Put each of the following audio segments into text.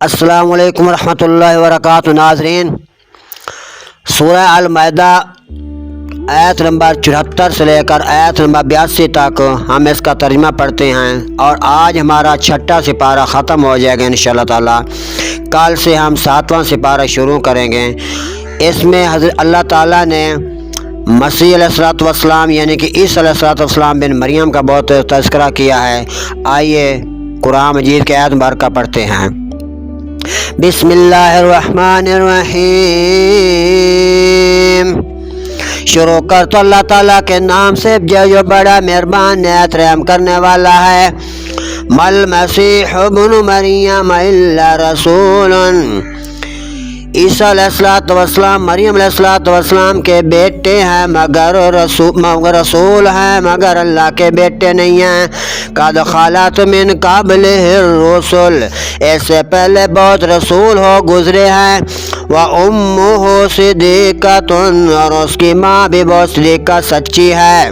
अस्सलाम वालेकुम रहमतुल्लाहि व बरकातुहू। नाज़रीन, सूरह अल-माइदा आयत नंबर 74 से लेकर आयत नंबर 82 तक हम इसका तर्जुमा पढ़ते हैं और आज हमारा छठा सिपारा ख़त्म हो जाएगा इंशाअल्लाह ताला। कल से हम 7वां सिपारा शुरू करेंगे। इसमें हज़रत अल्लाह ताला ने मसीह अलैहिस्सलातु वस्सलाम यानी कि ईसा अलैहिस्सलातु वस्सलाम बिन मरियम का बहुत तज़किरा किया है। आइए कुरान मजीद के आयत मुबारका पढ़ते हैं। बिस्मिल्लाहिर्रहमानिर्रहीम। शुरू कर तो अल्लाह ताला के नाम से जो बड़ा मेहरबान निहायत रहम करने वाला है। मल मसीह इब्नु मरियम इल्ला रसूलन। ईसा अलैहिस्सलाम मरियम अलैहिस्सलाम के बेटे हैं मगर रसूल हैं, मगर अल्लाह के बेटे नहीं हैं। कद खलत मिन क़ब्लिहिर रुसूल, इससे पहले बहुत रसूल हो गुजरे हैं। व उम्मुहु सिद्दीक़तुन, और उसकी माँ भी बहुत सिद्दीक़ा सच्ची है।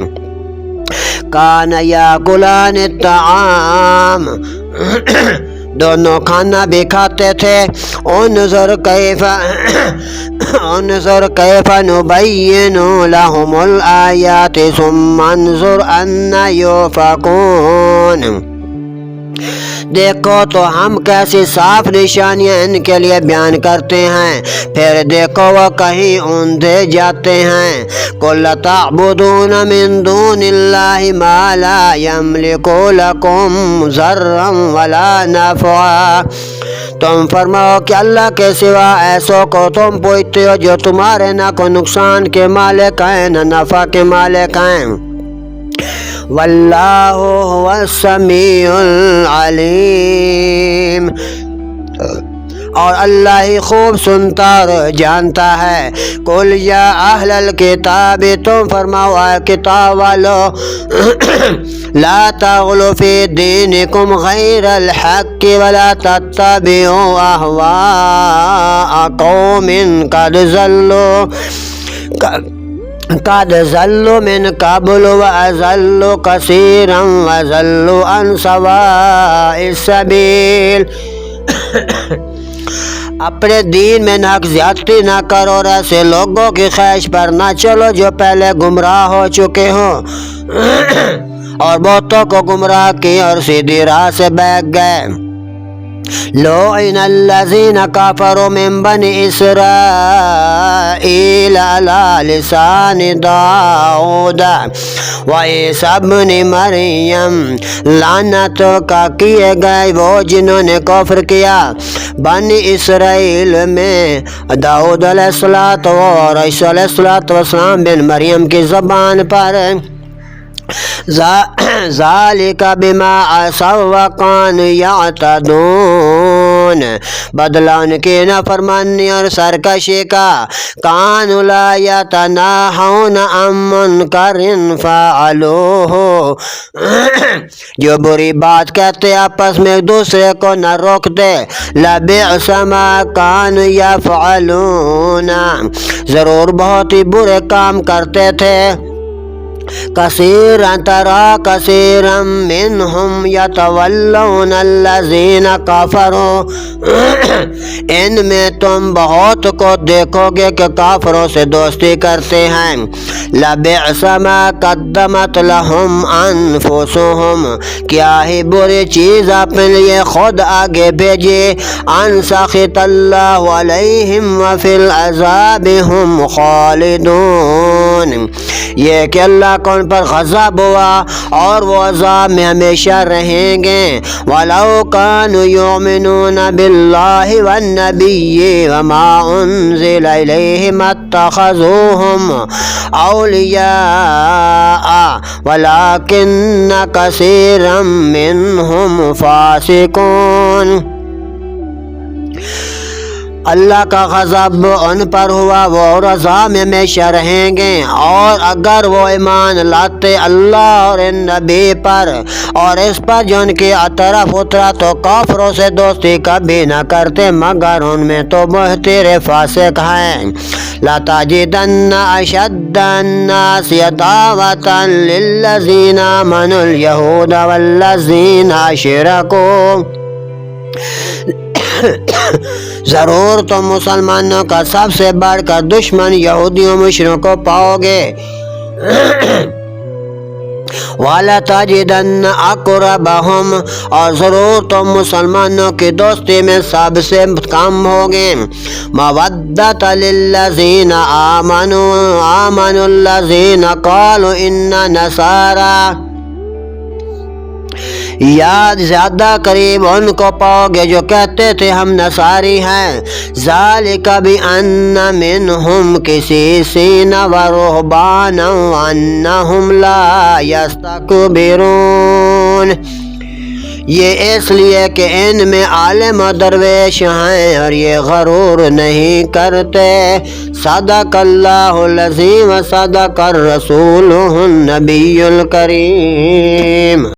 कान याकुलानि त्ताआम, दोनों खाना भी खाते थे। उन्ज़ुर कैफ़ा नुबय्यिनु लहुमुल आयाति सुम्मा अन्ज़ुर अन्ना युफ़कून। देखो तो हम कैसी साफ निशानियाँ इनके लिए बयान करते हैं, फिर देखो वह कहीं ऊंधे जाते हैं। कुल तअबुदून मिन दूनिल्लाहि मा ला यमलिकु लकुम ज़र्रन वला नफ़आ। तुम फरमाओ कि अल्लाह के सिवा ऐसों को तुम पूछते हो जो तुम्हारे ना को नुकसान के मालिक हैं न नफ़ा के मालिक हैं। वल्लाहु हुवस्समीउल अलीम, और अल्लाह ही खूब सुनता और जानता है। कुल या अहलल किताब, तुम फरमाओ किताब वालो, ला तग़लू फी दीनिकुम गैरल हक़्क़ि वला तत्तबिउ अहवाअ क़ौमिन कद ज़ल्लू मिन क़ब्लु व अज़ल्लू कसीरन व ज़ल्लू अन सवाइस सबील। अपने दीन में ना ज़्यादती ना करो और ऐसे लोगों की ख्वाहिश पर ना चलो जो पहले गुमराह हो चुके हों और बहुतों को गुमराह किए और सीधी राह से बैठ गए। लुइनल्लज़ीना कफ़रू मिन बनी इस्राईल अला लिसानि दाऊद व ईसा इब्न मरियम, लानत का किए गए वो जिन्होंने कफ्र किया बनी इसराइल में दाऊद अलैहिस्सलातु और ईसा अलैहिस्सलातु वस्सलाम बिन मरियम की ज़बान पर। ज़ालिका बिमा असव व कानू यअतदून, बदला उनकी नाफरमानी और सरकशी का। कानू ला यतनाहौन अन मुनकरिन फ़अलूहु, जो बुरी बात कहते आपस में एक दूसरे को न रोकते। लबिअस मा कानू यफ़अलून, ज़रूर बहुत ही बुरे काम करते थे। कसीरन तरा कसीरम मिनहुम यतवल्लौन अल्लज़ीना कफ़रू, इनमें तुम बहुत को देखोगे कि काफरों से दोस्ती करते हैं। लबिअस मा क़द्दमत लहुम अनफुसुहुम, क्या ही बुरी चीज़ अपने लिए खुद आगे भेजे। अन सख़ितल्लाहु अलैहिम व फिल अज़ाबि हुम खालिदून, ये कि अल्लाह को उन पर ग़ज़ब हुआ और वो अज़ाब में हमेशा रहेंगे। वलौ कानू युमिनूना बिल्लाहि वन नबिय्यि व मा उन्ज़िला इलैहि मत्तख़ज़ूहुम औलिया वलाकिन्न कसीरम मिनहुम फ़ासिकून। अल्लाह का ग़ज़ब उन पर हुआ, वो और अज़ाब में हमेशा रहेंगे। और अगर वो ईमान लाते अल्लाह और इन नबी पर और इस पर जो उनकी तरफ उतरा तो काफरों से दोस्ती कभी न करते, मगर उनमें तो मुहतिर फासिक हैं। लतजिदन्ना अशद्दन्नासि अदावतन लिल्लज़ीना आमनुल यहूद वल्लज़ीना अशरकू, ضرور تم مسلمانوں کا سب سے بڑھ کر دشمن یہودیوں مشرکوں کو پاؤ گے۔ وَلَتَجِدَنَّ أَقْرَبَهُمْ، اور ضرور تم مسلمانوں کی دوستی میں سب سے کم ہوگے۔ مَوَدَّةً لِلَّذِينَ آمَنُوا الَّذِينَ قَالُوا إِنَّا نَصَارَىٰ، یاد زیادہ قریب ان کو پاؤ گے جو کہتے تھے ہم نصاری ہیں۔ ذَلِكَ بِأَنَّ مِنْهُمْ قِسِيسِينَ وَرُهْبَانًا وَأَنَّهُمْ لَا يَسْتَكْبِرُونَ، یہ اس لیے کہ ان میں عالم و درویش ہیں اور یہ غرور نہیں کرتے۔ صدق اللہ العظیم و صدق الرسول النبی الکریم۔